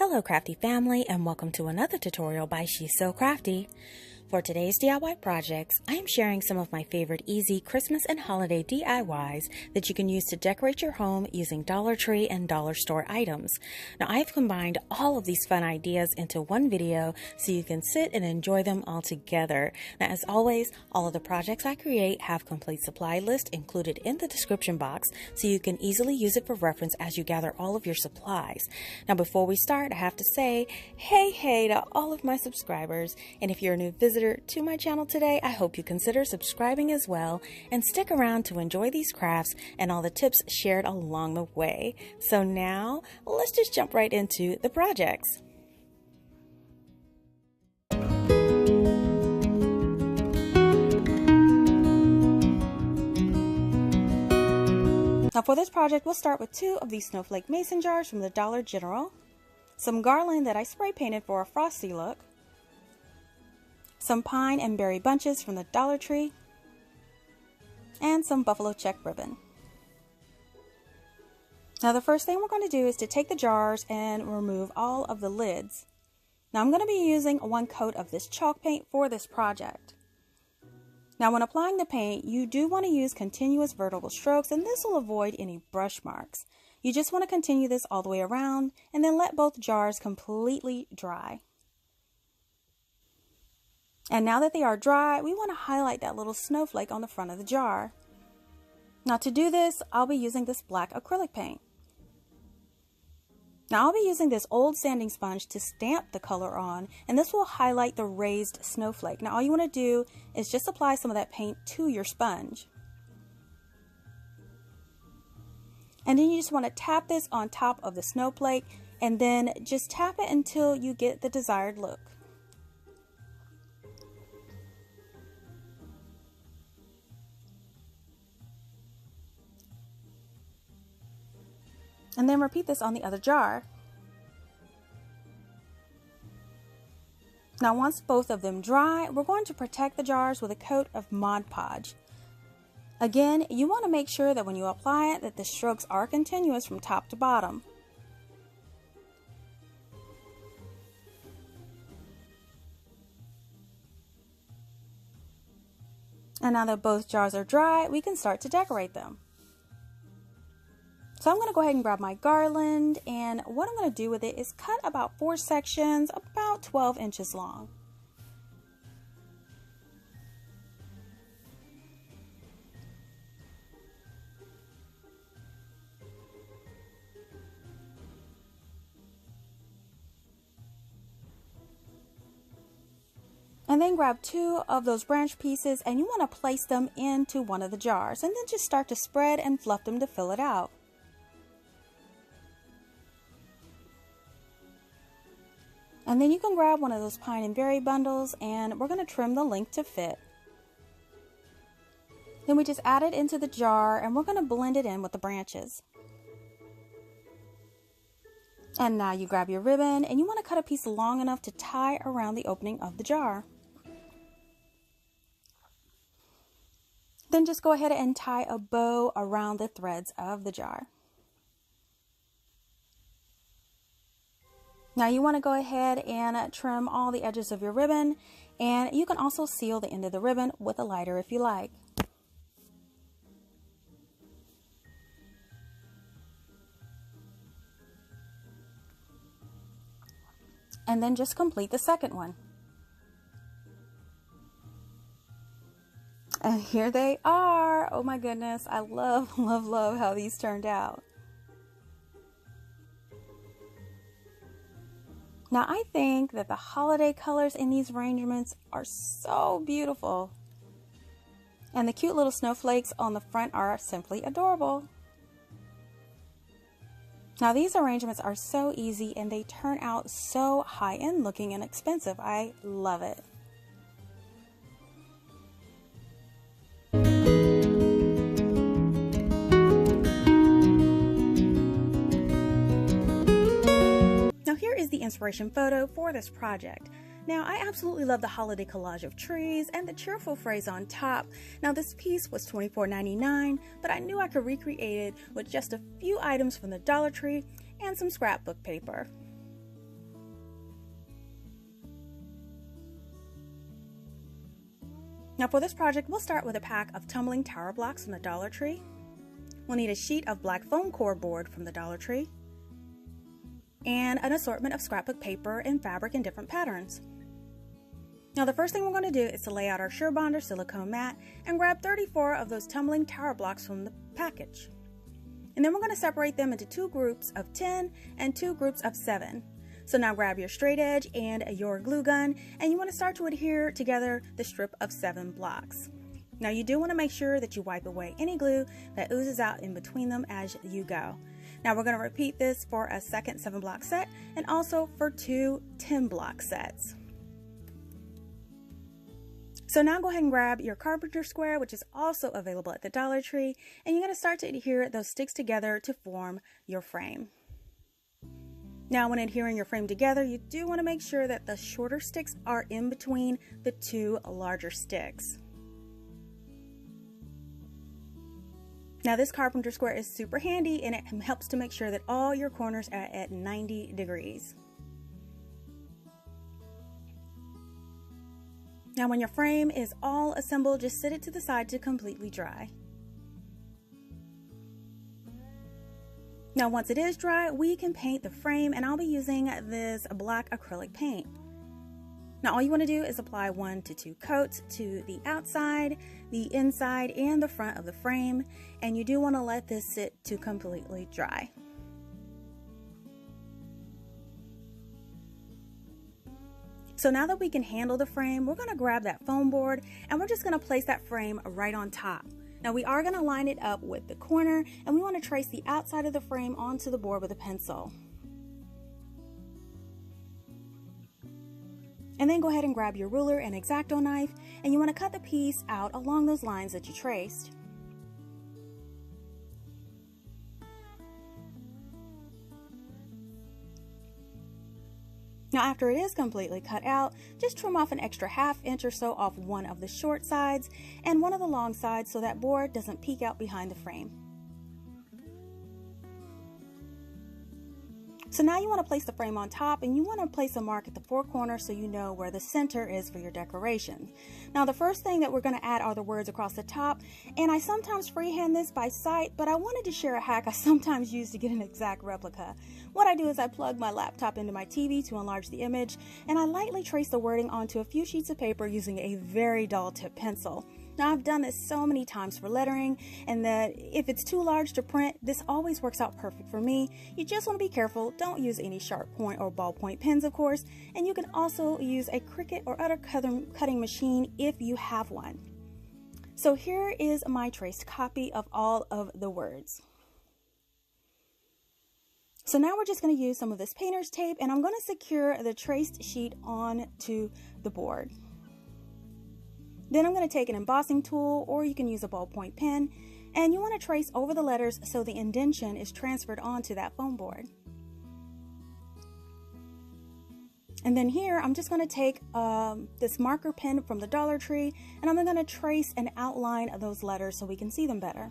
Hello CraftDee family, and welcome to another tutorial by She's So Crafty. For today's DIY projects, I am sharing some of my favorite easy Christmas and holiday DIYs that you can use to decorate your home using Dollar Tree and dollar store items. Now I've combined all of these fun ideas into one video so you can sit and enjoy them all together. Now as always, all of the projects I create have complete supply list included in the description box so you can easily use it for reference as you gather all of your supplies. Now before we start, I have to say hey to all of my subscribers, and if you're a new visitor to my channel today, I hope you consider subscribing as well and stick around to enjoy these crafts and all the tips shared along the way. So now let's just jump right into the projects. Now for this project, we'll start with 2 of these Snowflake mason jars from the Dollar General, some garland that I spray painted for a frosty look, some pine and berry bunches from the Dollar Tree, and some buffalo check ribbon. Now the first thing we're going to do is to take the jars and remove all of the lids. Now I'm going to be using 1 coat of this chalk paint for this project. Now when applying the paint, you do want to use continuous vertical strokes, and this will avoid any brush marks. You just want to continue this all the way around and then let both jars completely dry. And now that they are dry, we want to highlight that little snowflake on the front of the jar. Now to do this, I'll be using this black acrylic paint. Now I'll be using this old sanding sponge to stamp the color on, and this will highlight the raised snowflake. Now all you want to do is just apply some of that paint to your sponge. And then you just want to tap this on top of the snowflake, and then just tap it until you get the desired look. And then repeat this on the other jar. Now once both of them dry, we're going to protect the jars with a coat of Mod Podge. Again, you want to make sure that when you apply it that the strokes are continuous from top to bottom. And now that both jars are dry, we can start to decorate them. So I'm going to go ahead and grab my garland, and what I'm going to do with it is cut about 4 sections about 12 inches long. And then grab 2 of those branch pieces, and you want to place them into one of the jars, and then just start to spread and fluff them to fill it out. And then you can grab one of those pine and berry bundles, and we're going to trim the length to fit. Then we just add it into the jar, and we're going to blend it in with the branches. And now you grab your ribbon, and you want to cut a piece long enough to tie around the opening of the jar. Then just go ahead and tie a bow around the threads of the jar. Now you want to go ahead and trim all the edges of your ribbon, and you can also seal the end of the ribbon with a lighter if you like. And then just complete the second one. And here they are. Oh my goodness, I love how these turned out. Now I think that the holiday colors in these arrangements are so beautiful. And the cute little snowflakes on the front are simply adorable. Now these arrangements are so easy, and they turn out so high-end looking and expensive. I love it. Now here is the inspiration photo for this project. Now, I absolutely love the holiday collage of trees and the cheerful phrase on top. Now, this piece was $24.99, but I knew I could recreate it with just a few items from the Dollar Tree and some scrapbook paper. Now for this project, we'll start with a pack of tumbling tower blocks from the Dollar Tree. We'll need a sheet of black foam core board from the Dollar Tree, and an assortment of scrapbook paper and fabric in different patterns. Now the first thing we're going to do is to lay out our SureBonder silicone mat and grab 34 of those tumbling tower blocks from the package. And then we're going to separate them into 2 groups of 10 and 2 groups of 7. So now grab your straight edge and your glue gun, and you want to start to adhere together the strip of 7 blocks. Now you do want to make sure that you wipe away any glue that oozes out in between them as you go. Now we're going to repeat this for a second 7-block set and also for 2 10-block sets. So now go ahead and grab your carpenter square, which is also available at the Dollar Tree, and you're going to start to adhere those sticks together to form your frame. Now when adhering your frame together, you do want to make sure that the shorter sticks are in between the 2 larger sticks. Now this carpenter square is super handy, and it helps to make sure that all your corners are at 90 degrees. Now when your frame is all assembled, just set it to the side to completely dry. Now once it is dry, we can paint the frame, and I'll be using this black acrylic paint. Now all you want to do is apply 1 to 2 coats to the outside, the inside, and the front of the frame, and you do want to let this sit to completely dry. So now that we can handle the frame, we're going to grab that foam board, and we're just going to place that frame right on top. Now we are going to line it up with the corner, and we want to trace the outside of the frame onto the board with a pencil. And then go ahead and grab your ruler and X-Acto knife, and you want to cut the piece out along those lines that you traced. Now after it is completely cut out, just trim off an extra ½ inch or so off one of the short sides and one of the long sides so that board doesn't peek out behind the frame. So now you want to place the frame on top, and you want to place a mark at the 4 corners so you know where the center is for your decoration. Now the first thing that we're going to add are the words across the top, and I sometimes freehand this by sight, but I wanted to share a hack I sometimes use to get an exact replica. What I do is I plug my laptop into my TV to enlarge the image, and I lightly trace the wording onto a few sheets of paper using a very dull tip pencil. Now I've done this so many times for lettering, and that if it's too large to print, this always works out perfect for me. You just want to be careful. Don't use any sharp point or ballpoint pens, of course, and you can also use a Cricut or other cutting machine if you have one. So here is my traced copy of all of the words. So now we're just going to use some of this painter's tape, and I'm going to secure the traced sheet onto the board. Then I'm going to take an embossing tool, or you can use a ballpoint pen, and you want to trace over the letters so the indentation is transferred onto that foam board. And then here I'm just going to take this marker pen from the Dollar Tree, and I'm going to trace and outline those letters so we can see them better.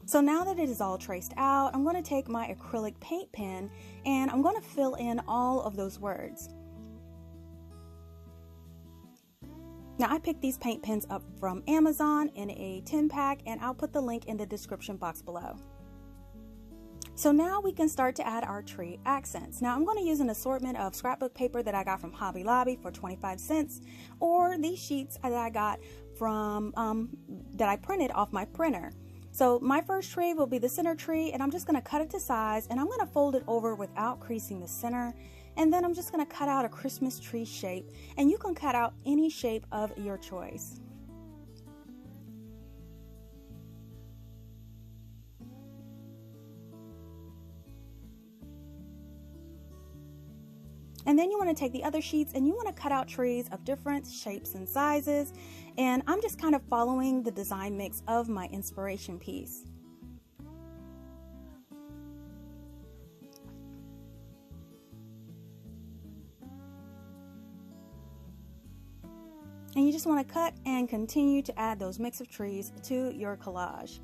So now that it is all traced out, I'm going to take my acrylic paint pen, and I'm going to fill in all of those words. Now I picked these paint pens up from Amazon in a 10-pack, and I'll put the link in the description box below. So now we can start to add our tree accents. Now I'm going to use an assortment of scrapbook paper that I got from Hobby Lobby for 25 cents, or these sheets that I got from that I printed off my printer. So my first tree will be the center tree, and I'm just going to cut it to size, and I'm going to fold it over without creasing the center, and then I'm just going to cut out a Christmas tree shape, and you can cut out any shape of your choice. And then you want to take the other sheets, and you want to cut out trees of different shapes and sizes. And I'm just kind of following the design mix of my inspiration piece. And you just want to cut and continue to add those mix of trees to your collage.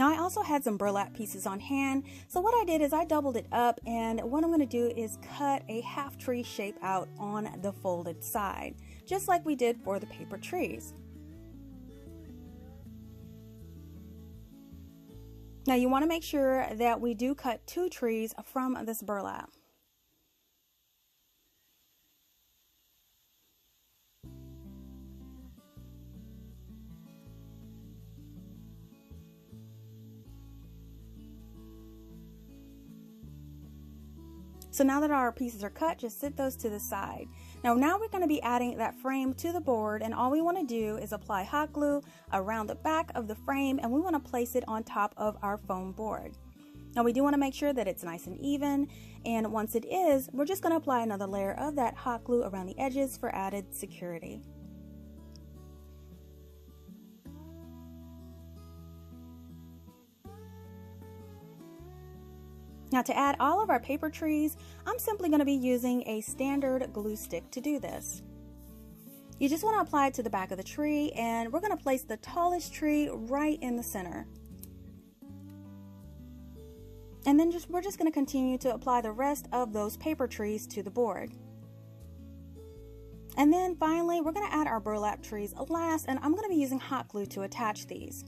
Now I also had some burlap pieces on hand, so what I did is I doubled it up, and what I'm going to do is cut a half tree shape out on the folded side, just like we did for the paper trees. Now you want to make sure that we do cut 2 trees from this burlap. So now that our pieces are cut, just sit those to the side. Now we're going to be adding that frame to the board, and all we want to do is apply hot glue around the back of the frame, and we want to place it on top of our foam board. Now we do want to make sure that it's nice and even, and once it is, we're just going to apply another layer of that hot glue around the edges for added security. Now to add all of our paper trees, I'm simply going to be using a standard glue stick to do this. You just want to apply it to the back of the tree, and we're going to place the tallest tree right in the center. And then we're just going to continue to apply the rest of those paper trees to the board. And then finally, we're going to add our burlap trees last, and I'm going to be using hot glue to attach these.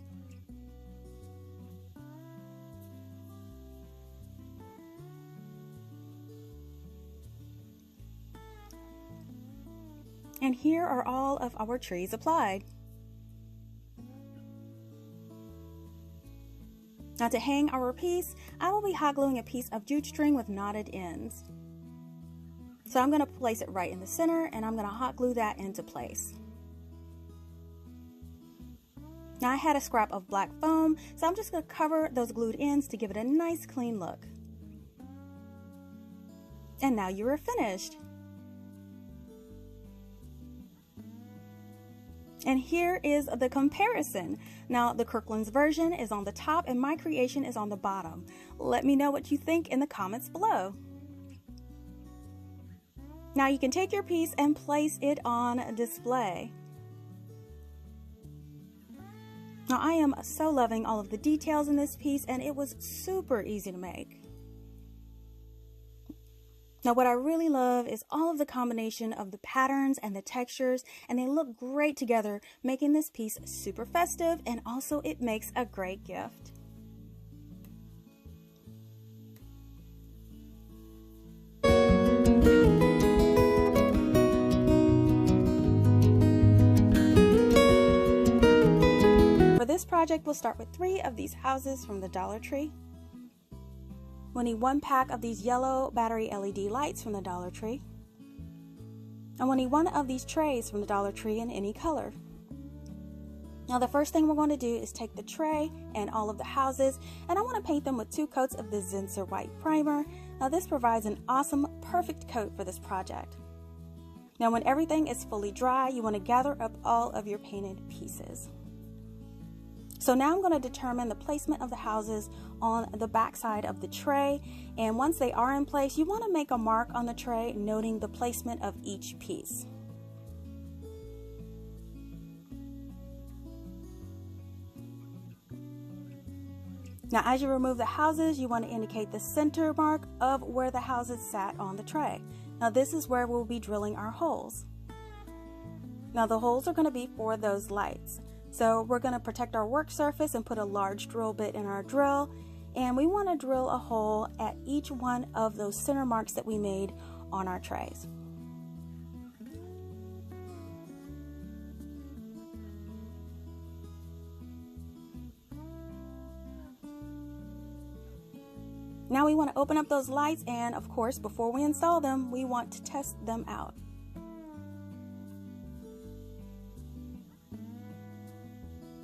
And here are all of our trees applied. Now to hang our piece, I will be hot gluing a piece of jute string with knotted ends. So I'm going to place it right in the center, and I'm going to hot glue that into place. Now I had a scrap of black foam, so I'm just going to cover those glued ends to give it a nice clean look. And now you are finished. And here is the comparison. Now the Kirkland's version is on the top and my creation is on the bottom. Let me know what you think in the comments below. Now you can take your piece and place it on display. Now I am so loving all of the details in this piece, and it was super easy to make. Now what I really love is all of the combination of the patterns and the textures, and they look great together, making this piece super festive, and also it makes a great gift. For this project, we'll start with 3 of these houses from the Dollar Tree. We'll need 1 pack of these yellow battery LED lights from the Dollar Tree. And we'll need 1 of these trays from the Dollar Tree in any color. Now the first thing we're going to do is take the tray and all of the houses, and I want to paint them with 2 coats of the Zinsser white primer. Now this provides an awesome, perfect coat for this project. Now when everything is fully dry, you want to gather up all of your painted pieces. So now I'm going to determine the placement of the houses on the back side of the tray, and once they are in place, you want to make a mark on the tray noting the placement of each piece. Now as you remove the houses, you want to indicate the center mark of where the houses sat on the tray. Now this is where we'll be drilling our holes. Now the holes are going to be for those lights. So we're going to protect our work surface and put a large drill bit in our drill, and we want to drill a hole at each one of those center marks that we made on our trays. Now we want to open up those lights, and of course before we install them, we want to test them out.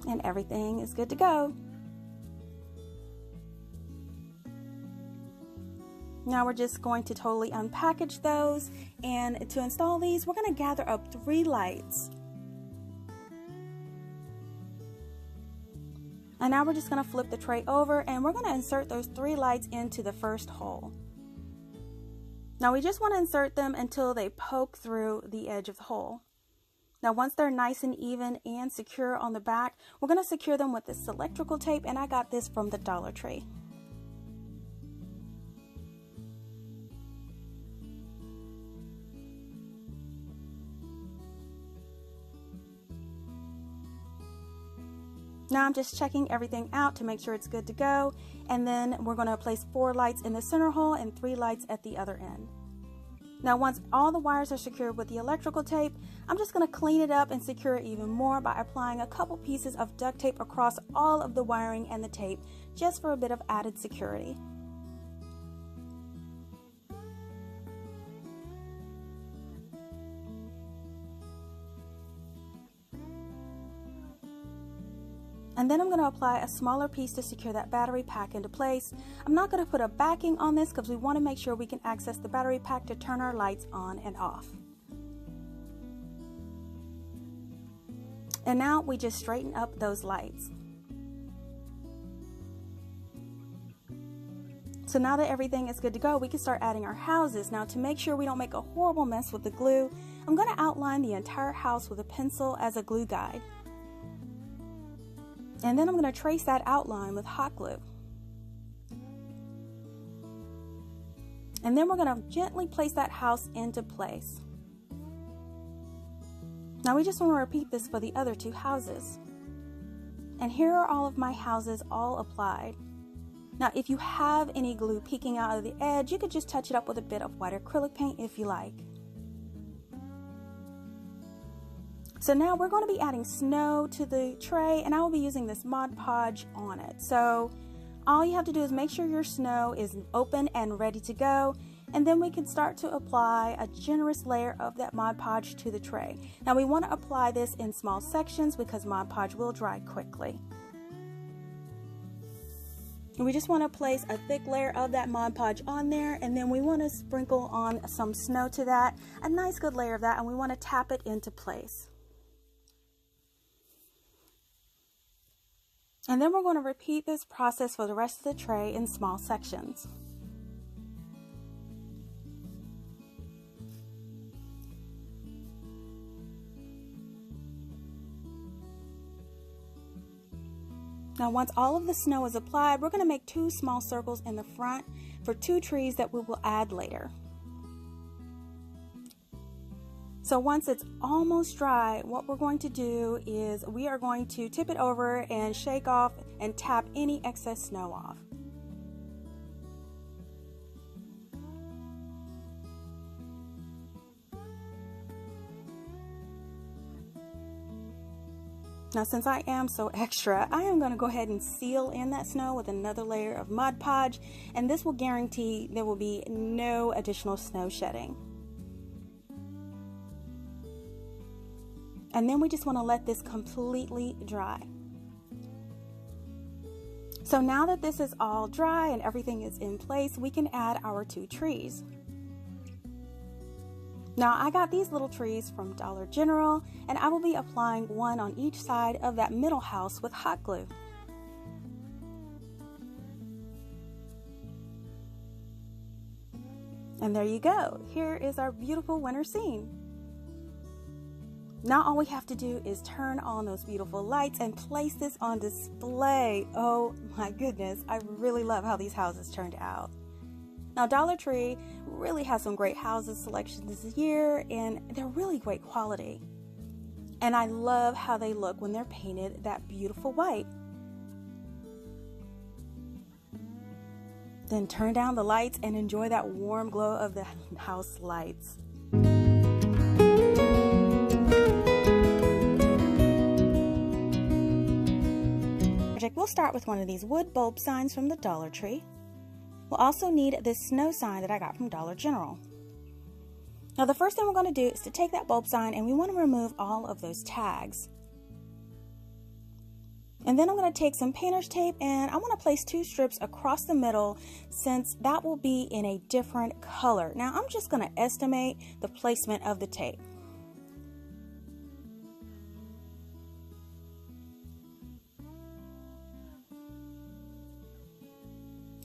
And everything is good to go. Now we're just going to totally unpackage those, and to install these, we're going to gather up 3 lights. And now we're just going to flip the tray over, and we're going to insert those 3 lights into the first hole. Now we just want to insert them until they poke through the edge of the hole. Now once they're nice and even and secure on the back, we're going to secure them with this electrical tape, and I got this from the Dollar Tree. Now I'm just checking everything out to make sure it's good to go, and then we're going to place 4 lights in the center hole and 3 lights at the other end. Now once all the wires are secured with the electrical tape, I'm just going to clean it up and secure it even more by applying a couple pieces of duct tape across all of the wiring and the tape, just for a bit of added security. And then I'm going to apply a smaller piece to secure that battery pack into place. I'm not going to put a backing on this because we want to make sure we can access the battery pack to turn our lights on and off. And now we just straighten up those lights. So now that everything is good to go, we can start adding our houses. Now to make sure we don't make a horrible mess with the glue, I'm going to outline the entire house with a pencil as a glue guide. And then I'm going to trace that outline with hot glue. And then we're going to gently place that house into place. Now we just want to repeat this for the other 2 houses. And here are all of my houses all applied. Now if you have any glue peeking out of the edge, you could just touch it up with a bit of white acrylic paint if you like. So now we're going to be adding snow to the tray, and I will be using this Mod Podge on it. So all you have to do is make sure your snow is open and ready to go, and then we can start to apply a generous layer of that Mod Podge to the tray. Now we want to apply this in small sections because Mod Podge will dry quickly. And we just want to place a thick layer of that Mod Podge on there, and then we want to sprinkle on some snow to that, a nice good layer of that, and we want to tap it into place. And then we're going to repeat this process for the rest of the tray in small sections. Now once all of the snow is applied, we're going to make 2 small circles in the front for 2 trees that we will add later. So once it's almost dry, what we're going to do is we are going to tip it over and shake off and tap any excess snow off. Now since I am so extra, I am going to go ahead and seal in that snow with another layer of Mod Podge, and this will guarantee there will be no additional snow shedding. And then we just want to let this completely dry. So now that this is all dry and everything is in place, we can add our 2 trees. Now I got these little trees from Dollar General, and I will be applying 1 on each side of that middle house with hot glue. And there you go. Here is our beautiful winter scene. Now all we have to do is turn on those beautiful lights and place this on display. Oh my goodness, I really love how these houses turned out. Now Dollar Tree really has some great houses selections this year, and they're really great quality. And I love how they look when they're painted that beautiful white. Then turn down the lights and enjoy that warm glow of the house lights. We'll start with one of these wood bulb signs from the Dollar Tree. We'll also need this snow sign that I got from Dollar General. Now the first thing we're going to do is to take that bulb sign, and we want to remove all of those tags. And then I'm going to take some painter's tape, and I want to place 2 strips across the middle since that will be in a different color. Now I'm just going to estimate the placement of the tape.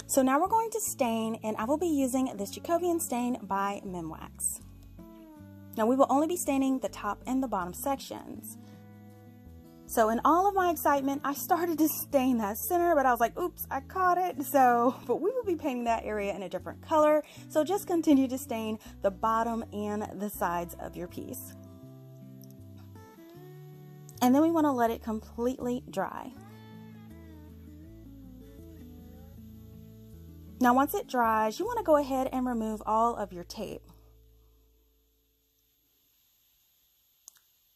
So now we're going to stain, and I will be using this Jacobian stain by Minwax. Now we will only be staining the top and the bottom sections. So in all of my excitement, I started to stain that center, but I was like, oops, I caught it. But we will be painting that area in a different color. So just continue to stain the bottom and the sides of your piece. And then we want to let it completely dry. Now once it dries, you want to go ahead and remove all of your tape.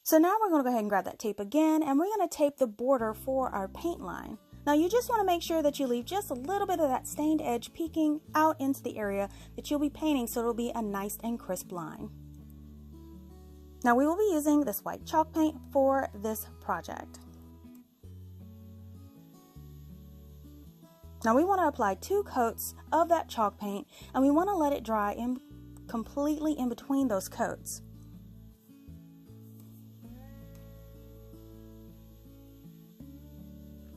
So now we're going to go ahead and grab that tape again, and we're going to tape the border for our paint line. Now you just want to make sure that you leave just a little bit of that stained edge peeking out into the area that you'll be painting, so it'll be a nice and crisp line. Now we will be using this white chalk paint for this project. Now we want to apply 2 coats of that chalk paint, and we want to let it dry completely in between those coats.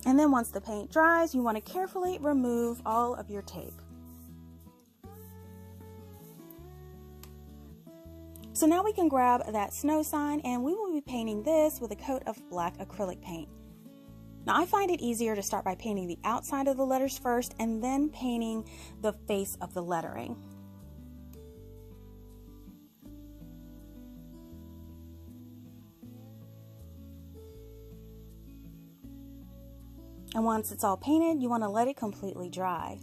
And then once the paint dries, you want to carefully remove all of your tape. So now we can grab that snow sign, and we will be painting this with a coat of black acrylic paint. Now I find it easier to start by painting the outside of the letters first and then painting the face of the lettering. And once it's all painted, you want to let it completely dry.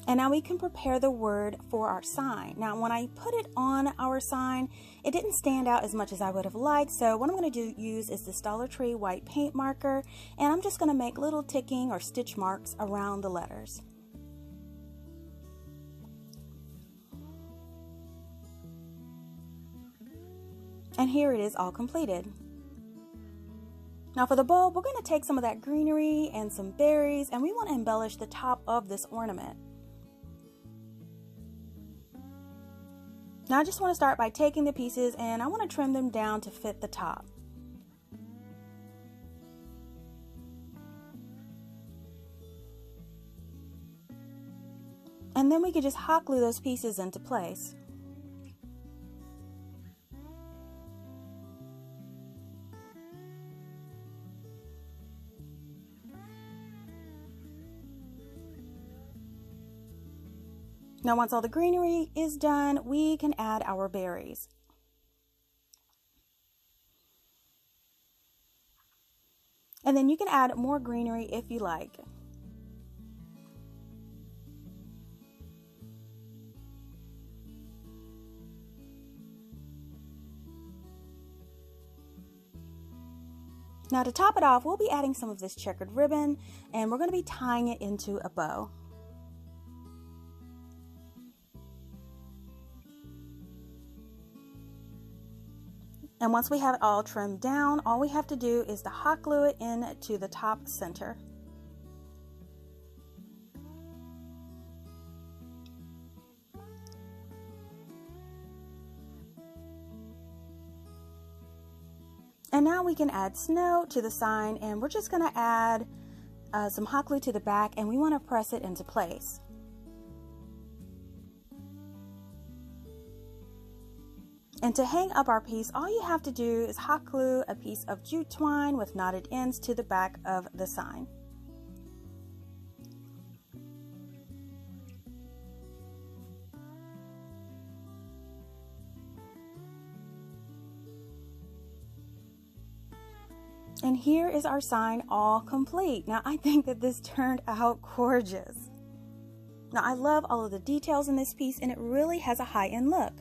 And now we can prepare the word for our sign. Now when I put it on our sign, it didn't stand out as much as I would have liked. So what I'm going to use is this Dollar Tree white paint marker, and I'm just going to make little ticking or stitch marks around the letters. And here it is all completed. Now for the bulb, we're going to take some of that greenery and some berries, and we want to embellish the top of this ornament. Now I just want to start by taking the pieces, and I want to trim them down to fit the top. And then we could just hot glue those pieces into place. Now once all the greenery is done, we can add our berries. And then you can add more greenery if you like. Now to top it off, we'll be adding some of this checkered ribbon, and we're going to be tying it into a bow. And once we have it all trimmed down, all we have to do is to hot glue it into the top center. And now we can add snow to the sign, and we're just going to add some hot glue to the back, and we want to press it into place. And to hang up our piece, all you have to do is hot glue a piece of jute twine with knotted ends to the back of the sign. And here is our sign all complete. Now I think that this turned out gorgeous. Now I love all of the details in this piece, and it really has a high-end look.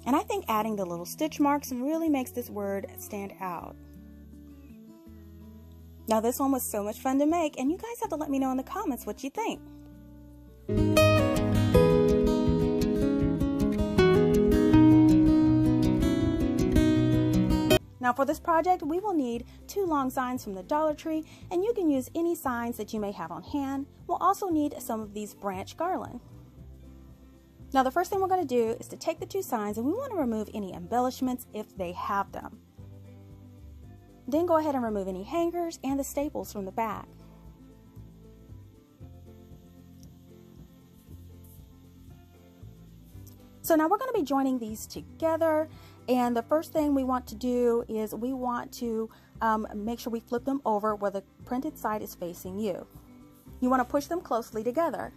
And I think adding the little stitch marks really makes this word stand out. Now this one was so much fun to make, and you guys have to let me know in the comments what you think. Now for this project, we will need 2 long signs from the Dollar Tree, and you can use any signs that you may have on hand. We'll also need some of these branch garland. Now the first thing we're going to do is to take the 2 signs, and we want to remove any embellishments if they have them. Then go ahead and remove any hangers and the staples from the back. So now we're going to be joining these together, and the first thing we want to do is we want to make sure we flip them over where the printed side is facing you. You want to push them closely together.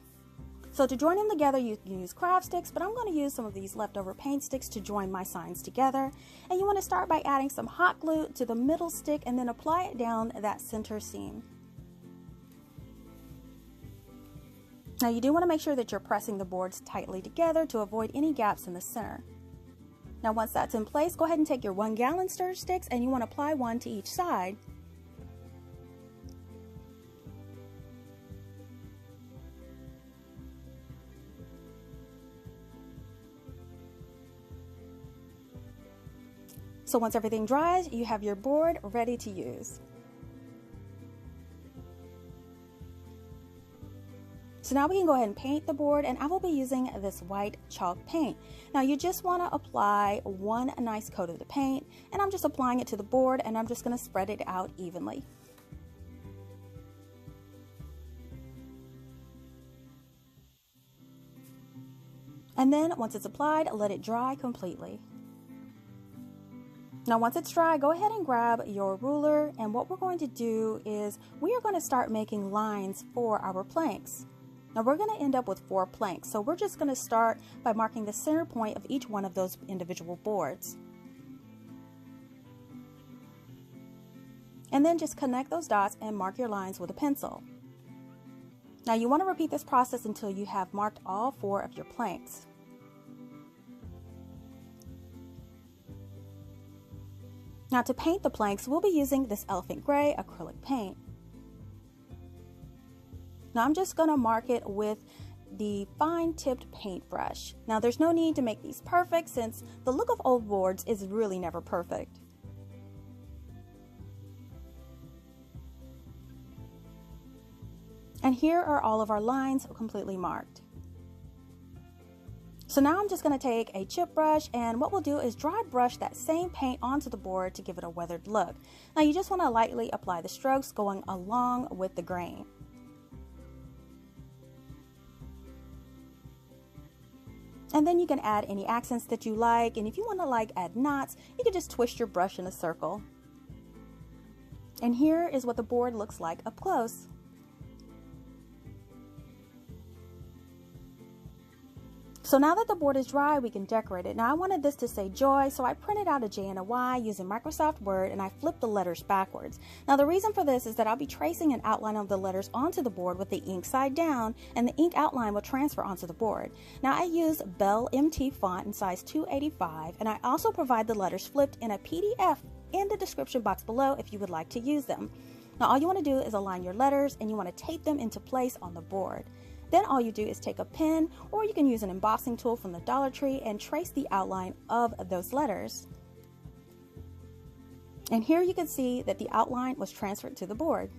So to join them together, you can use craft sticks, but I'm going to use some of these leftover paint sticks to join my signs together. And you want to start by adding some hot glue to the middle stick and then apply it down that center seam. Now you do want to make sure that you're pressing the boards tightly together to avoid any gaps in the center. Now once that's in place, go ahead and take your 1 gallon stir sticks and you want to apply one to each side. So once everything dries, you have your board ready to use. So now we can go ahead and paint the board, and I will be using this white chalk paint. Now you just want to apply one nice coat of the paint, and I'm just applying it to the board, and I'm just going to spread it out evenly. And then once it's applied, let it dry completely. Now once it's dry, go ahead and grab your ruler, and what we're going to do is we are going to start making lines for our planks. Now we're going to end up with 4 planks, so we're just going to start by marking the center point of each one of those individual boards. And then just connect those dots and mark your lines with a pencil. Now you want to repeat this process until you have marked all 4 of your planks. Now to paint the planks, we'll be using this elephant gray acrylic paint. Now I'm just going to mark it with the fine tipped paintbrush. Now there's no need to make these perfect since the look of old boards is really never perfect. And here are all of our lines completely marked. So now I'm just going to take a chip brush, and what we'll do is dry brush that same paint onto the board to give it a weathered look. Now you just want to lightly apply the strokes going along with the grain. And then you can add any accents that you like, and if you want to add knots, you can just twist your brush in a circle. And here is what the board looks like up close. So now that the board is dry, we can decorate it. Now I wanted this to say joy, so I printed out a J and a Y using Microsoft Word, and I flipped the letters backwards. Now the reason for this is that I'll be tracing an outline of the letters onto the board with the ink side down, and the ink outline will transfer onto the board. Now I use Bell MT font in size 285, and I also provide the letters flipped in a PDF in the description box below if you would like to use them. Now all you want to do is align your letters, and you want to tape them into place on the board. Then all you do is take a pen, or you can use an embossing tool from the Dollar Tree and trace the outline of those letters. And here you can see that the outline was transferred to the board.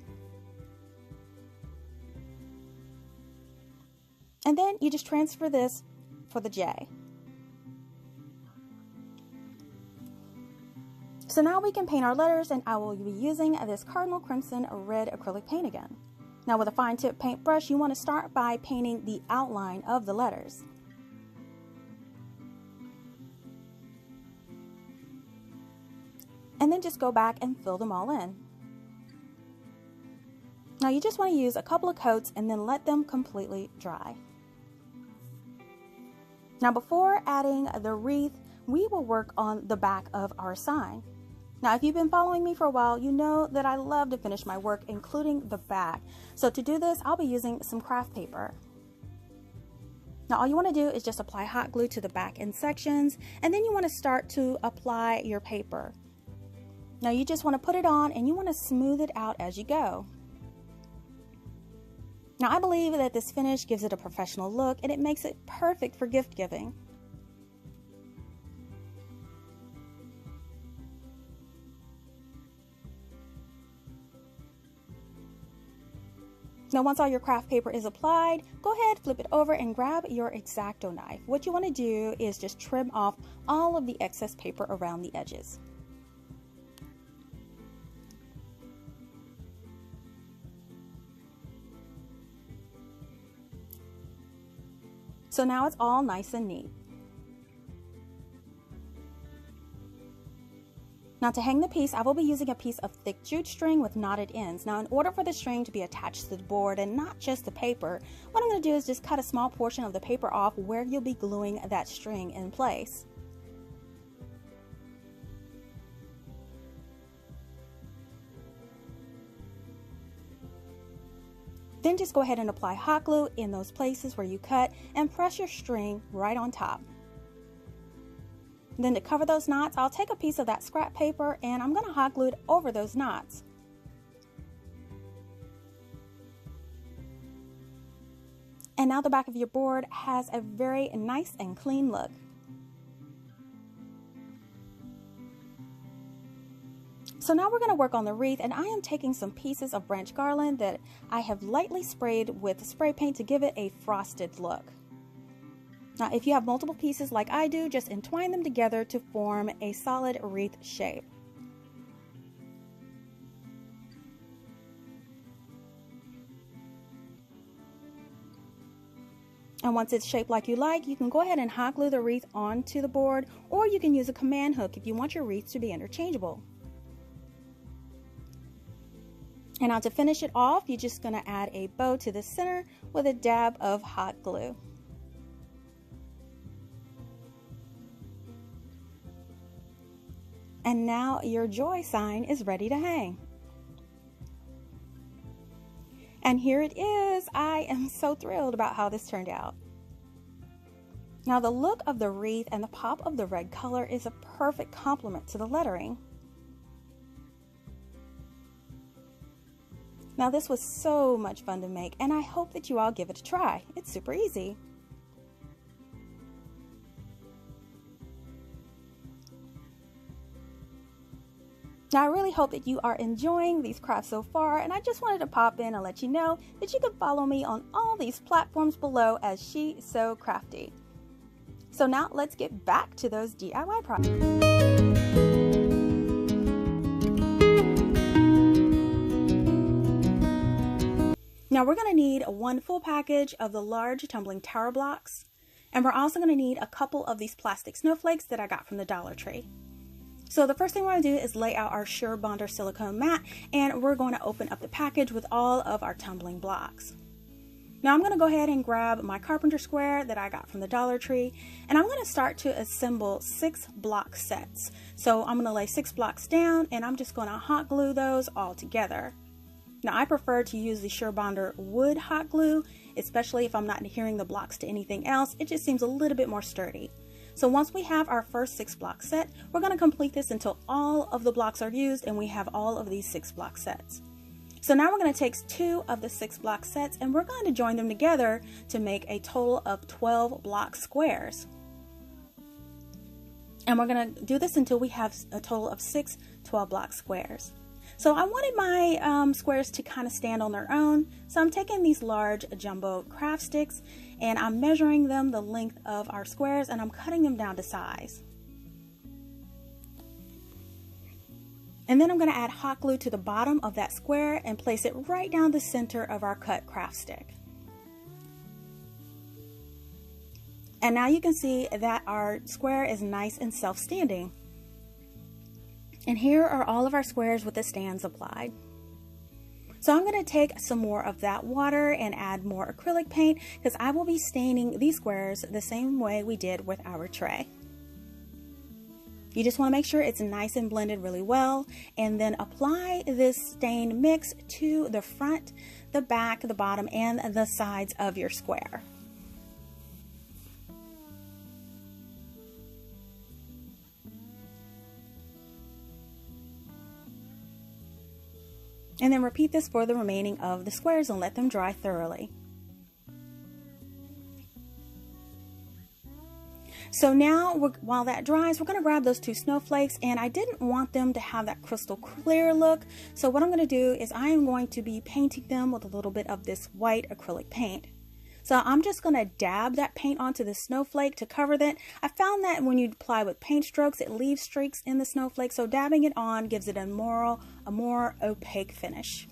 And then you just transfer this for the J. So now we can paint our letters, and I will be using this Cardinal Crimson Red acrylic paint again. Now with a fine tip paintbrush, you want to start by painting the outline of the letters. And then just go back and fill them all in. Now you just want to use a couple of coats and then let them completely dry. Now before adding the wreath, we will work on the back of our sign. Now, if you've been following me for a while, you know that I love to finish my work, including the back. So to do this, I'll be using some craft paper. Now, all you want to do is just apply hot glue to the back end sections, and then you want to start to apply your paper. Now, you just want to put it on, and you want to smooth it out as you go. Now, I believe that this finish gives it a professional look, and it makes it perfect for gift giving. Now once all your craft paper is applied, go ahead, flip it over and grab your X-Acto knife. What you want to do is just trim off all of the excess paper around the edges. So now it's all nice and neat. Now to hang the piece, I will be using a piece of thick jute string with knotted ends. Now in order for the string to be attached to the board and not just the paper, what I'm going to do is just cut a small portion of the paper off where you'll be gluing that string in place. Then just go ahead and apply hot glue in those places where you cut and press your string right on top. Then to cover those knots, I'll take a piece of that scrap paper and I'm going to hot glue it over those knots. And now the back of your board has a very nice and clean look. So now we're going to work on the wreath, and I am taking some pieces of branch garland that I have lightly sprayed with spray paint to give it a frosted look. Now if you have multiple pieces like I do, just entwine them together to form a solid wreath shape. And once it's shaped like you like, you can go ahead and hot glue the wreath onto the board, or you can use a command hook if you want your wreath to be interchangeable. And now to finish it off, you're just going to add a bow to the center with a dab of hot glue. And now your joy sign is ready to hang. And here it is. I am so thrilled about how this turned out. Now the look of the wreath and the pop of the red color is a perfect complement to the lettering. Now this was so much fun to make, and I hope that you all give it a try. It's super easy. Now I really hope that you are enjoying these crafts so far, and I just wanted to pop in and let you know that you can follow me on all these platforms below as She So Crafty. So now let's get back to those DIY projects. Now we're going to need one full package of the large tumbling tower blocks, and we're also going to need a couple of these plastic snowflakes that I got from the Dollar Tree. So the first thing we're going to do is lay out our Sure Bonder silicone mat, and we're going to open up the package with all of our tumbling blocks. Now I'm going to go ahead and grab my carpenter square that I got from the Dollar Tree, and I'm going to start to assemble 6 block sets. So I'm going to lay 6 blocks down, and I'm just going to hot glue those all together. Now I prefer to use the Sure Bonder wood hot glue, especially if I'm not adhering the blocks to anything else. It just seems a little bit more sturdy. So once we have our first 6 block set, we're going to complete this until all of the blocks are used and we have all of these 6 block sets. So now we're going to take 2 of the 6 block sets and we're going to join them together to make a total of 12 block squares. And we're going to do this until we have a total of 6 12 block squares. So I wanted my squares to kind of stand on their own, so I'm taking these large jumbo craft sticks and I'm measuring them the length of our squares and I'm cutting them down to size. And then I'm going to add hot glue to the bottom of that square and place it right down the center of our cut craft stick. And now you can see that our square is nice and self-standing. And here are all of our squares with the stands applied. So I'm going to take some more of that water and add more acrylic paint because I will be staining these squares the same way we did with our tray. You just want to make sure it's nice and blended really well, and then apply this stain mix to the front, the back, the bottom, and the sides of your square. And then repeat this for the remaining of the squares and let them dry thoroughly. So now, while that dries, we're going to grab those 2 snowflakes, and I didn't want them to have that crystal clear look. So what I'm going to do is I am going to be painting them with a little bit of this white acrylic paint. So I'm just going to dab that paint onto the snowflake to cover that. I found that when you apply with paint strokes, it leaves streaks in the snowflake, so dabbing it on gives it a more opaque finish.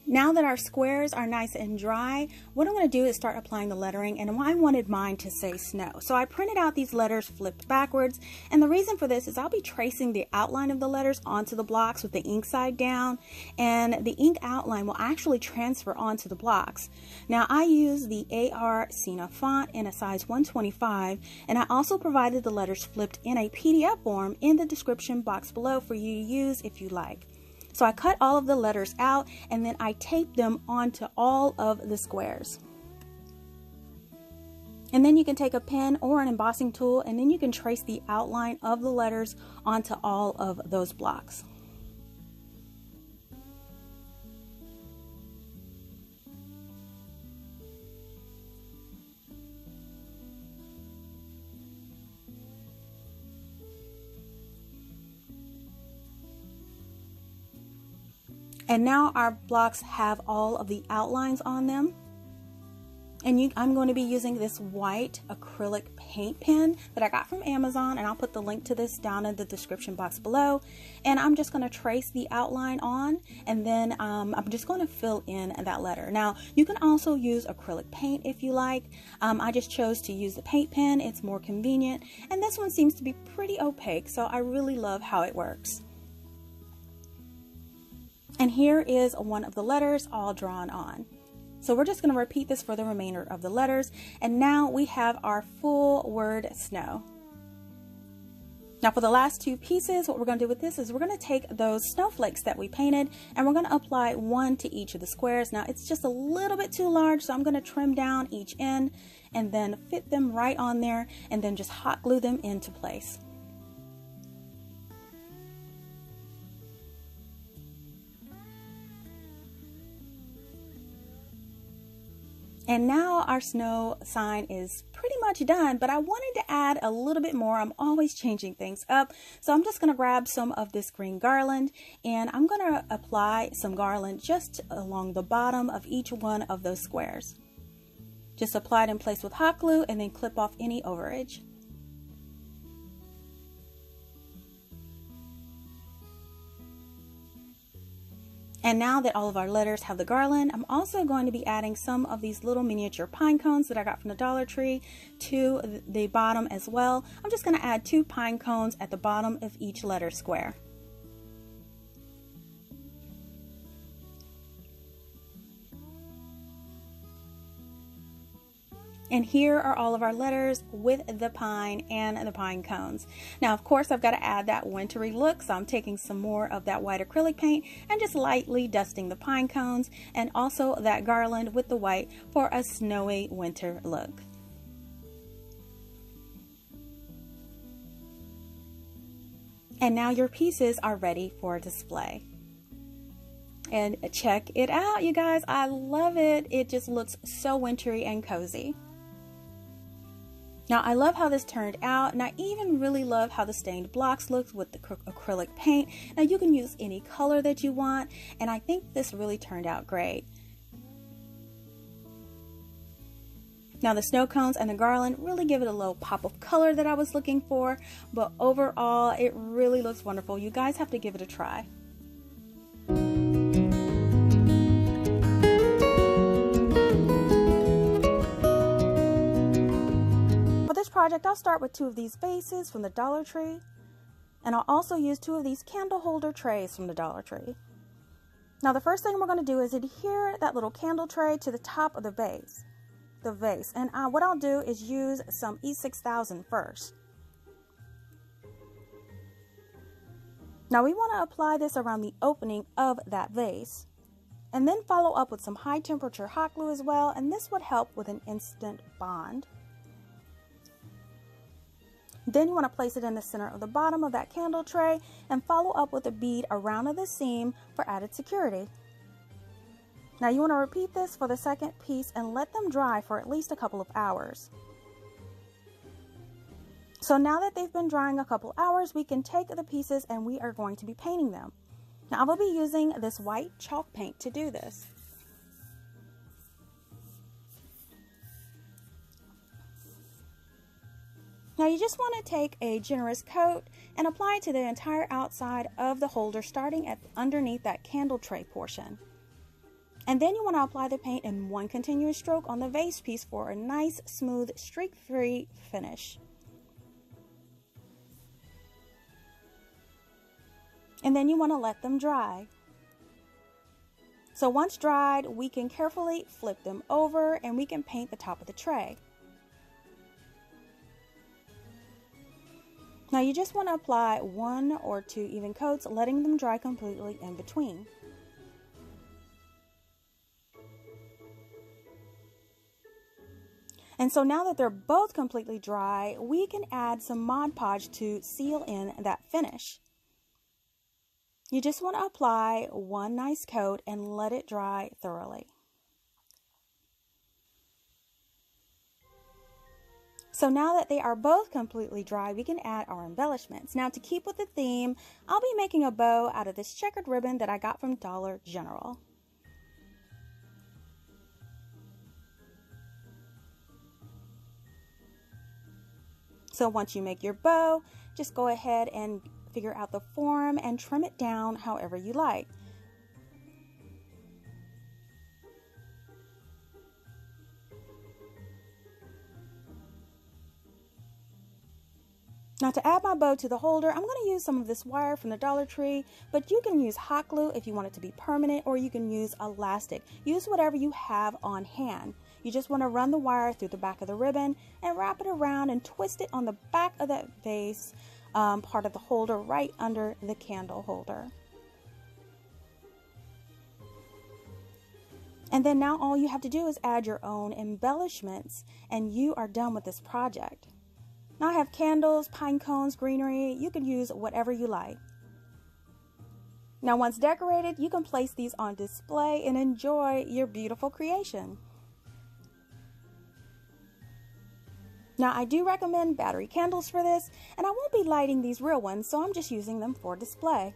Now that our squares are nice and dry, what I'm going to do is start applying the lettering, and I wanted mine to say snow. So I printed out these letters flipped backwards, and the reason for this is I'll be tracing the outline of the letters onto the blocks with the ink side down, and the ink outline will actually transfer onto the blocks. Now I use the AR Cena font in a size 125, and I also provided the letters flipped in a PDF form in the description box below for you to use if you like. So I cut all of the letters out, and then I taped them onto all of the squares. And then you can take a pen or an embossing tool, and then you can trace the outline of the letters onto all of those blocks. And now our blocks have all of the outlines on them. And I'm going to be using this white acrylic paint pen that I got from Amazon, and I'll put the link to this down in the description box below. And I'm just going to trace the outline on, and then I'm just going to fill in that letter. Now, you can also use acrylic paint if you like. I just chose to use the paint pen. It's more convenient. And this one seems to be pretty opaque, so I really love how it works. And here is one of the letters all drawn on. So we're just going to repeat this for the remainder of the letters. And now we have our full word snow. Now for the last two pieces, what we're going to do with this is we're going to take those snowflakes that we painted, and we're going to apply one to each of the squares. Now it's just a little bit too large, so I'm going to trim down each end and then fit them right on there, and then just hot glue them into place. And now our snow sign is pretty much done, but I wanted to add a little bit more. I'm always changing things up. So I'm just going to grab some of this green garland, and I'm going to apply some garland just along the bottom of each one of those squares. Just apply it in place with hot glue and then clip off any overage. And now that all of our letters have the garland, I'm also going to be adding some of these little miniature pine cones that I got from the Dollar Tree to the bottom as well. I'm just going to add 2 pine cones at the bottom of each letter square. And here are all of our letters with the pine and the pine cones. Now, of course, I've got to add that wintry look, so I'm taking some more of that white acrylic paint and just lightly dusting the pine cones and also that garland with the white for a snowy winter look. And now your pieces are ready for display. And check it out, you guys. I love it. It just looks so wintry and cozy. Now I love how this turned out, and I even really love how the stained blocks look with the acrylic paint. Now you can use any color that you want, and I think this really turned out great. Now the snow cones and the garland really give it a little pop of color that I was looking for, but overall it really looks wonderful. You guys have to give it a try. Project, I'll start with 2 of these vases from the Dollar Tree, and I'll also use 2 of these candle holder trays from the Dollar Tree. Now the first thing we're going to do is adhere that little candle tray to the top of the vase. And what I'll do is use some E6000 first. Now we want to apply this around the opening of that vase, and then follow up with some high temperature hot glue as well, and this would help with an instant bond. Then you want to place it in the center of the bottom of that candle tray and follow up with a bead around the seam for added security. Now you want to repeat this for the second piece and let them dry for at least a couple of hours. So now that they've been drying a couple hours, we can take the pieces and we are going to be painting them. Now I will be using this white chalk paint to do this. Now you just want to take a generous coat and apply it to the entire outside of the holder, starting at underneath that candle tray portion. And then you want to apply the paint in one continuous stroke on the vase piece for a nice, smooth, streak-free finish. And then you want to let them dry. So once dried, we can carefully flip them over and we can paint the top of the tray. Now you just want to apply 1 or 2 even coats, letting them dry completely in between. And so now that they're both completely dry, we can add some Mod Podge to seal in that finish. You just want to apply 1 nice coat and let it dry thoroughly. So now that they are both completely dry, we can add our embellishments. Now to keep with the theme, I'll be making a bow out of this checkered ribbon that I got from Dollar General. So once you make your bow, just go ahead and figure out the form and trim it down however you like. Now to add my bow to the holder, I'm going to use some of this wire from the Dollar Tree, but you can use hot glue if you want it to be permanent, or you can use elastic. Use whatever you have on hand. You just want to run the wire through the back of the ribbon and wrap it around and twist it on the back of that vase part of the holder right under the candle holder. And then now all you have to do is add your own embellishments and you are done with this project. Now I have candles, pine cones, greenery. You can use whatever you like. Now once decorated, you can place these on display and enjoy your beautiful creation. Now I do recommend battery candles for this, and I won't be lighting these real ones, so I'm just using them for display.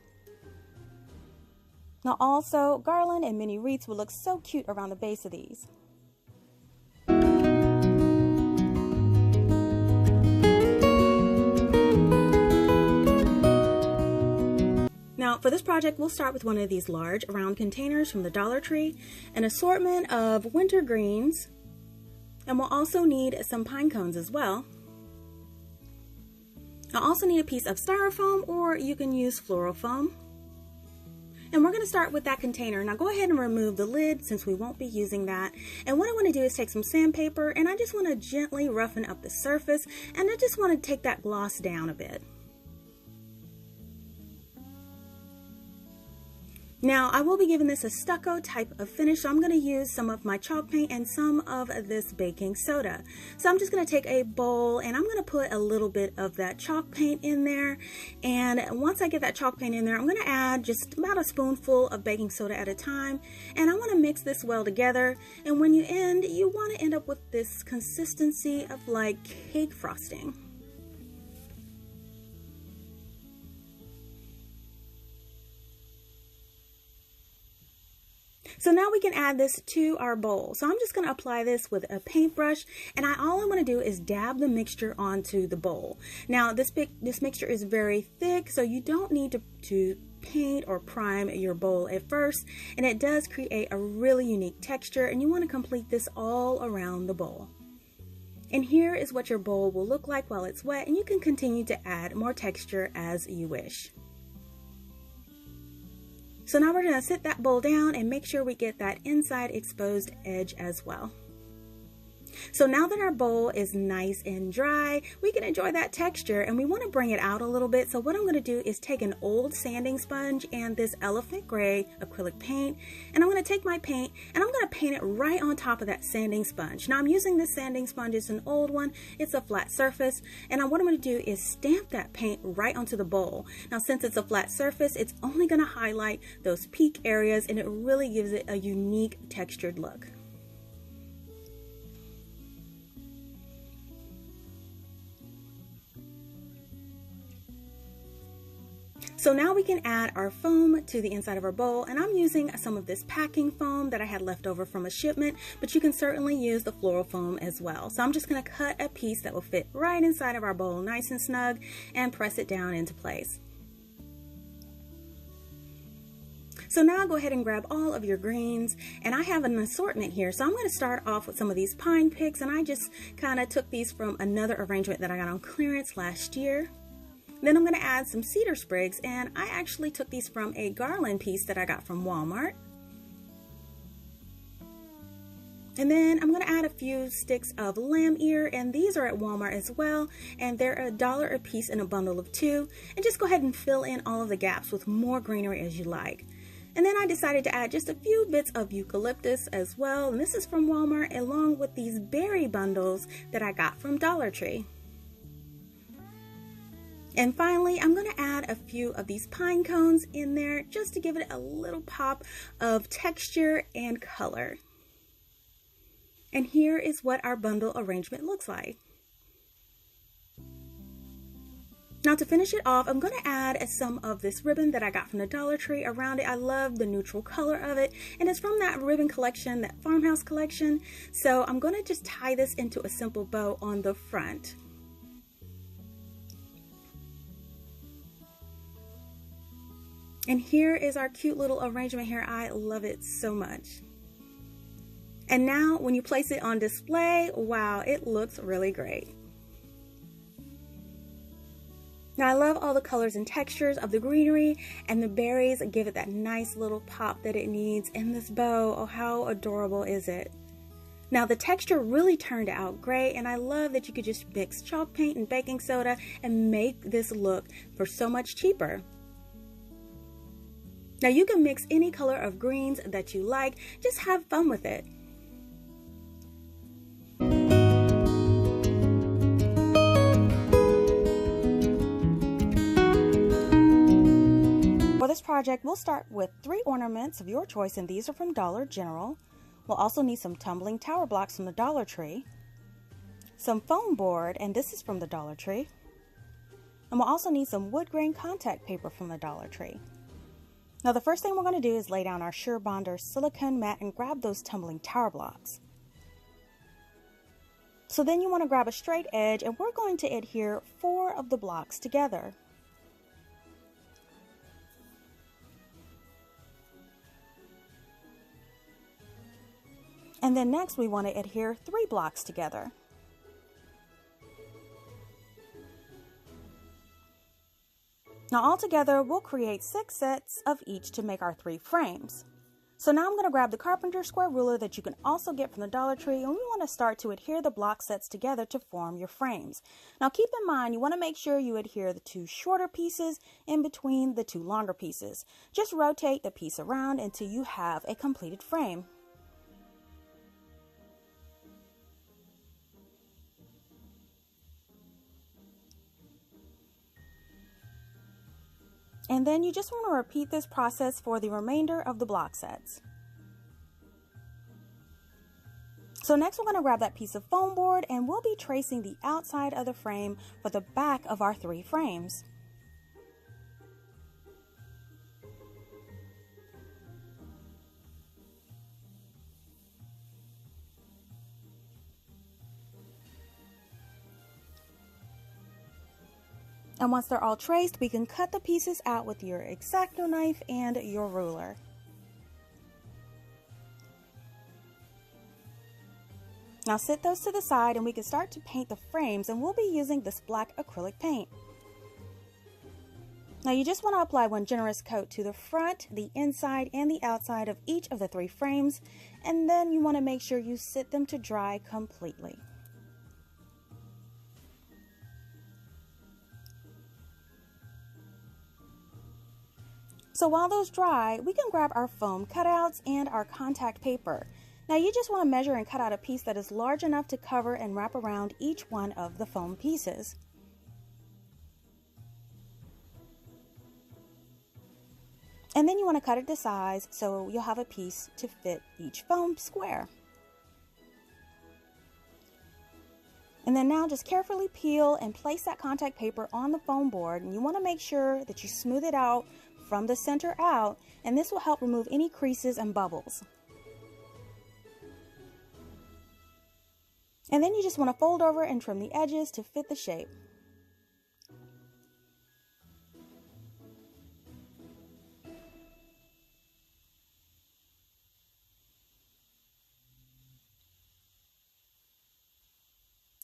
Now also, garland and mini wreaths will look so cute around the base of these. Now for this project, we'll start with one of these large round containers from the Dollar Tree, an assortment of winter greens, and we'll also need some pine cones as well. I'll also need a piece of styrofoam, or you can use floral foam. And we're going to start with that container. Now go ahead and remove the lid since we won't be using that. And what I want to do is take some sandpaper and I just want to gently roughen up the surface, and I just want to take that gloss down a bit. Now I will be giving this a stucco type of finish, so I'm going to use some of my chalk paint and some of this baking soda. So I'm just going to take a bowl and I'm going to put a little bit of that chalk paint in there, and once I get that chalk paint in there, I'm going to add just about a spoonful of baking soda at a time, and I want to mix this well together. And when you want to end up with this consistency of like cake frosting. So now we can add this to our bowl. So I'm just going to apply this with a paintbrush, and all I want to do is dab the mixture onto the bowl. Now this mixture is very thick, so you don't need to paint or prime your bowl at first, and it does create a really unique texture, and you want to complete this all around the bowl. And here is what your bowl will look like while it's wet, and you can continue to add more texture as you wish. So now we're going to sit that bowl down and make sure we get that inside exposed edge as well. So now that our bowl is nice and dry, we can enjoy that texture, and we want to bring it out a little bit. So what I'm going to do is take an old sanding sponge and this elephant gray acrylic paint, and I'm going to take my paint and I'm going to paint it right on top of that sanding sponge. Now I'm using this sanding sponge, it's an old one, it's a flat surface, and what I'm going to do is stamp that paint right onto the bowl. Now since it's a flat surface, it's only going to highlight those peak areas, and it really gives it a unique textured look. So now we can add our foam to the inside of our bowl, and I'm using some of this packing foam that I had left over from a shipment, but you can certainly use the floral foam as well. So I'm just going to cut a piece that will fit right inside of our bowl nice and snug and press it down into place. So now go ahead and grab all of your greens, and I have an assortment here. So I'm going to start off with some of these pine picks, and I just kind of took these from another arrangement that I got on clearance last year. Then I'm going to add some cedar sprigs, and I actually took these from a garland piece that I got from Walmart. And then I'm going to add a few sticks of lamb ear, and these are at Walmart as well, and they're $1 a piece in a bundle of 2. And just go ahead and fill in all of the gaps with more greenery as you like. And then I decided to add just a few bits of eucalyptus as well, and this is from Walmart, along with these berry bundles that I got from Dollar Tree. And finally, I'm going to add a few of these pine cones in there just to give it a little pop of texture and color. And here is what our bundle arrangement looks like. Now to finish it off, I'm going to add some of this ribbon that I got from the Dollar Tree around it. I love the neutral color of it, and it's from that ribbon collection, that farmhouse collection. So I'm going to just tie this into a simple bow on the front. And here is our cute little arrangement here. I love it so much. And now when you place it on display, wow, it looks really great. Now I love all the colors and textures of the greenery, and the berries give it that nice little pop that it needs. And this bow, oh, how adorable is it? Now the texture really turned out great, and I love that you could just mix chalk paint and baking soda and make this look for so much cheaper. Now you can mix any color of greens that you like, just have fun with it. For this project, we'll start with 3 ornaments of your choice, and these are from Dollar General. We'll also need some tumbling tower blocks from the Dollar Tree, some foam board, and this is from the Dollar Tree, and we'll also need some wood grain contact paper from the Dollar Tree. Now the first thing we're going to do is lay down our Sure Bonder silicone mat and grab those tumbling tower blocks. So then you want to grab a straight edge, and we're going to adhere 4 of the blocks together. And then next we want to adhere 3 blocks together. Now altogether we'll create 6 sets of each to make our 3 frames. So now I'm going to grab the carpenter square ruler that you can also get from the Dollar Tree, and we want to start to adhere the block sets together to form your frames. Now keep in mind, you want to make sure you adhere the 2 shorter pieces in between the 2 longer pieces. Just rotate the piece around until you have a completed frame. And then you just want to repeat this process for the remainder of the block sets. So next we're going to grab that piece of foam board, and we'll be tracing the outside of the frame for the back of our 3 frames. And once they're all traced, we can cut the pieces out with your X-Acto knife and your ruler. Now set those to the side, and we can start to paint the frames, and we'll be using this black acrylic paint. Now you just want to apply one generous coat to the front, the inside, and the outside of each of the 3 frames, and then you want to make sure you sit them to dry completely. So while those dry, we can grab our foam cutouts and our contact paper. Now you just want to measure and cut out a piece that is large enough to cover and wrap around each one of the foam pieces. And then you want to cut it to size so you'll have a piece to fit each foam square. And then now just carefully peel and place that contact paper on the foam board, and you want to make sure that you smooth it out from the center out, and this will help remove any creases and bubbles. And then you just want to fold over and trim the edges to fit the shape.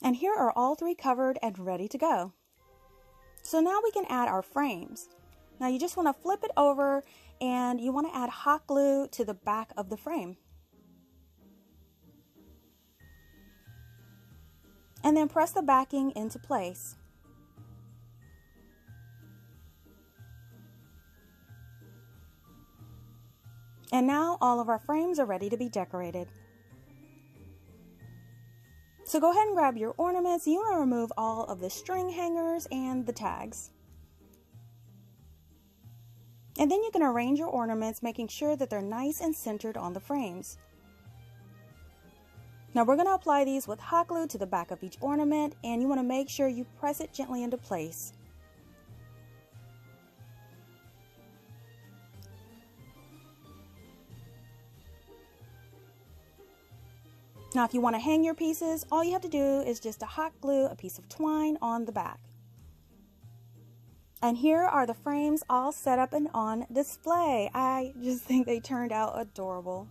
And here are all three covered and ready to go. So now we can add our frames. Now you just want to flip it over and you want to add hot glue to the back of the frame. And then press the backing into place. And now all of our frames are ready to be decorated. So go ahead and grab your ornaments. You want to remove all of the string hangers and the tags. And then you can arrange your ornaments, making sure that they're nice and centered on the frames. Now we're going to apply these with hot glue to the back of each ornament, and you want to make sure you press it gently into place. Now if you want to hang your pieces, all you have to do is just to hot glue a piece of twine on the back. And here are the frames all set up and on display. I just think they turned out adorable.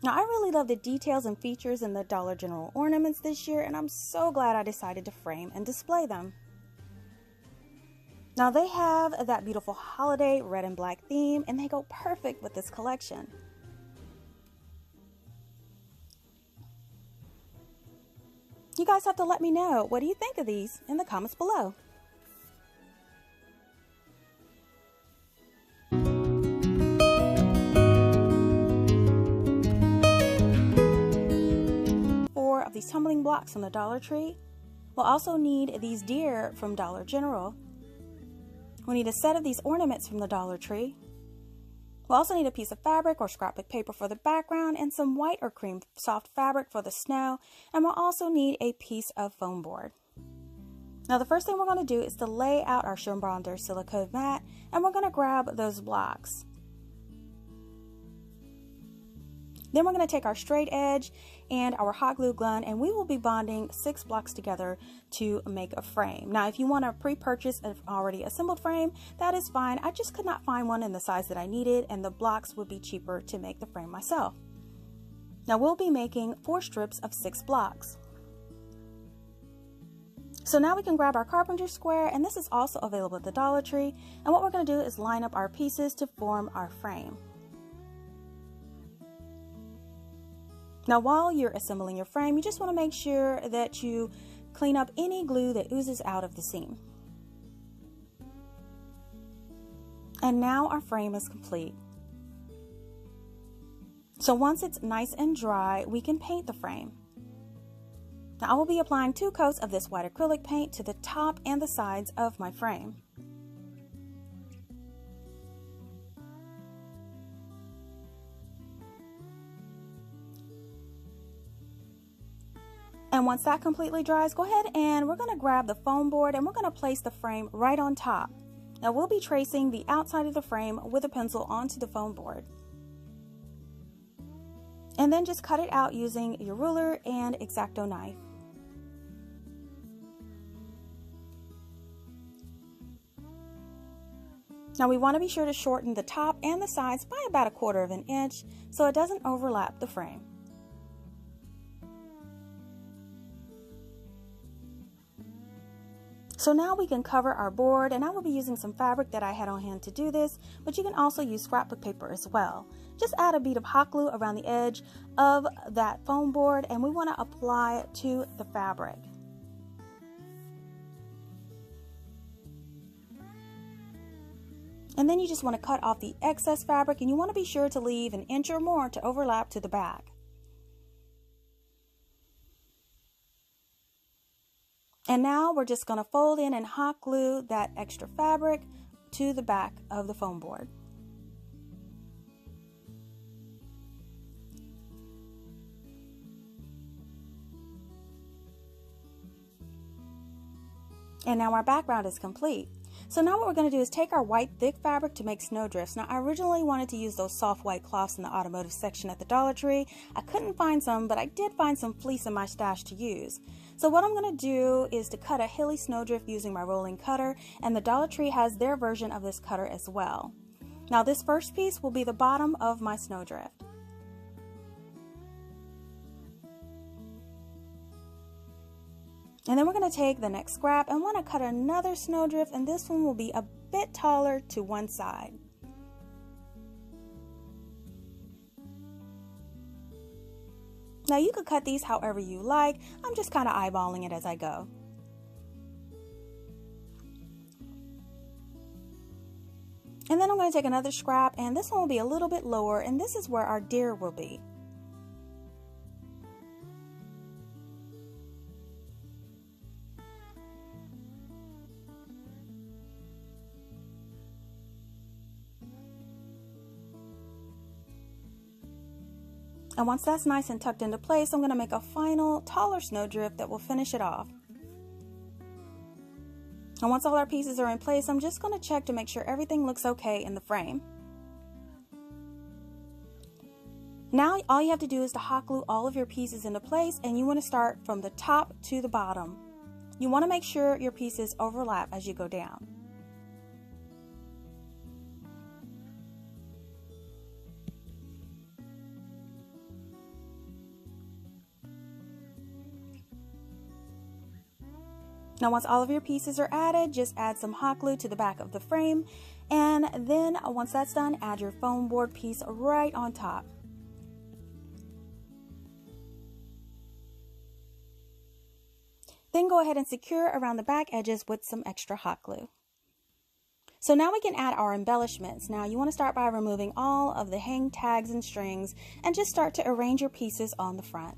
Now I really love the details and features in the Dollar General ornaments this year, and I'm so glad I decided to frame and display them. Now they have that beautiful holiday red and black theme, and they go perfect with this collection. You guys have to let me know, what do you think of these in the comments below? Four of these tumbling blocks from the Dollar Tree. We'll also need these deer from Dollar General. We'll need a set of these ornaments from the Dollar Tree. We'll also need a piece of fabric or scrapbook paper for the background and some white or cream soft fabric for the snow, and we'll also need a piece of foam board. Now the first thing we're going to do is to lay out our Schon Bonder silicone mat, and we're going to grab those blocks. Then we're going to take our straight edge and our hot glue gun, and we will be bonding 6 blocks together to make a frame. Now if you want to pre-purchase an already assembled frame, that is fine. I just could not find one in the size that I needed, and the blocks would be cheaper to make the frame myself. Now we'll be making 4 strips of 6 blocks. So now we can grab our carpenter square, and this is also available at the Dollar Tree, and what we're going to do is line up our pieces to form our frame. Now while you're assembling your frame, you just want to make sure that you clean up any glue that oozes out of the seam. And now our frame is complete. So once it's nice and dry, we can paint the frame. Now I will be applying 2 coats of this white acrylic paint to the top and the sides of my frame. And once that completely dries, go ahead and we're going to grab the foam board and we're going to place the frame right on top. Now we'll be tracing the outside of the frame with a pencil onto the foam board. And then just cut it out using your ruler and X-Acto knife. Now we want to be sure to shorten the top and the sides by about 1/4 of an inch so it doesn't overlap the frame. So now we can cover our board, and I will be using some fabric that I had on hand to do this, but you can also use scrapbook paper as well. Just add a bead of hot glue around the edge of that foam board, and we want to apply it to the fabric. And then you just want to cut off the excess fabric, and you want to be sure to leave 1 inch or more to overlap to the back. And now we're just going to fold in and hot glue that extra fabric to the back of the foam board. And now our background is complete. So now what we're going to do is take our white thick fabric to make snowdrifts. Now I originally wanted to use those soft white cloths in the automotive section at the Dollar Tree. I couldn't find some, but I did find some fleece in my stash to use. So what I'm going to do is to cut a hilly snowdrift using my rolling cutter, and the Dollar Tree has their version of this cutter as well. Now this first piece will be the bottom of my snowdrift. And then we're going to take the next scrap and want to cut another snowdrift, and this one will be a bit taller to one side. Now you could cut these however you like. I'm just kind of eyeballing it as I go. And then I'm going to take another scrap, and this one will be a little bit lower, and this is where our deer will be. And once that's nice and tucked into place, I'm going to make a final taller snowdrift that will finish it off. And once all our pieces are in place, I'm just going to check to make sure everything looks okay in the frame. Now all you have to do is to hot glue all of your pieces into place, and you want to start from the top to the bottom. You want to make sure your pieces overlap as you go down. Now once all of your pieces are added, just add some hot glue to the back of the frame, and then once that's done, add your foam board piece right on top. Then go ahead and secure around the back edges with some extra hot glue. So now we can add our embellishments. Now you want to start by removing all of the hang tags and strings and just start to arrange your pieces on the front.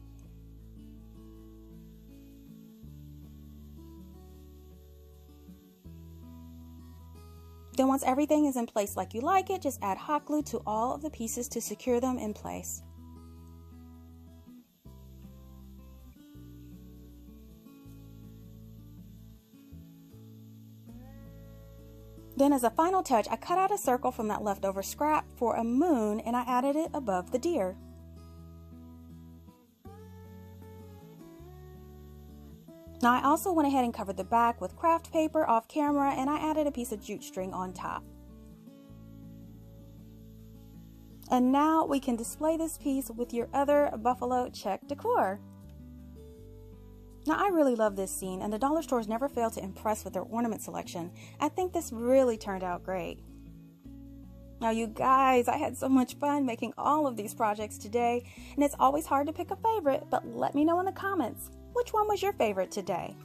Then once everything is in place like you like it, just add hot glue to all of the pieces to secure them in place. Then as a final touch, I cut out a circle from that leftover scrap for a moon, and I added it above the deer. Now I also went ahead and covered the back with craft paper off camera, and I added a piece of jute string on top. And now we can display this piece with your other buffalo check decor. Now I really love this scene, and the dollar stores never fail to impress with their ornament selection. I think this really turned out great. Now you guys, I had so much fun making all of these projects today, and it's always hard to pick a favorite, but let me know in the comments, which one was your favorite today?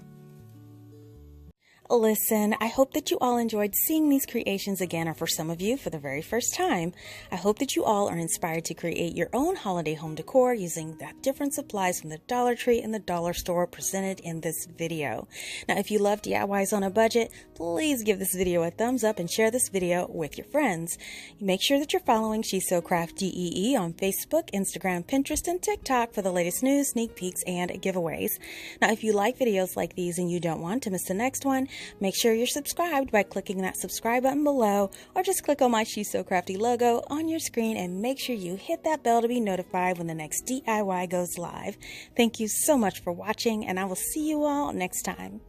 Listen, I hope that you all enjoyed seeing these creations again, or for some of you, for the very first time. I hope that you all are inspired to create your own holiday home decor using the different supplies from the Dollar Tree and the dollar store presented in this video. Now, if you love DIYs on a budget, please give this video a thumbs up and share this video with your friends. Make sure that you're following She's So CraftDee on Facebook, Instagram, Pinterest, and TikTok for the latest news, sneak peeks, and giveaways. Now, if you like videos like these and you don't want to miss the next one, make sure you're subscribed by clicking that subscribe button below, or just click on my She's So Crafty logo on your screen and make sure you hit that bell to be notified when the next DIY goes live. Thank you so much for watching, and I will see you all next time.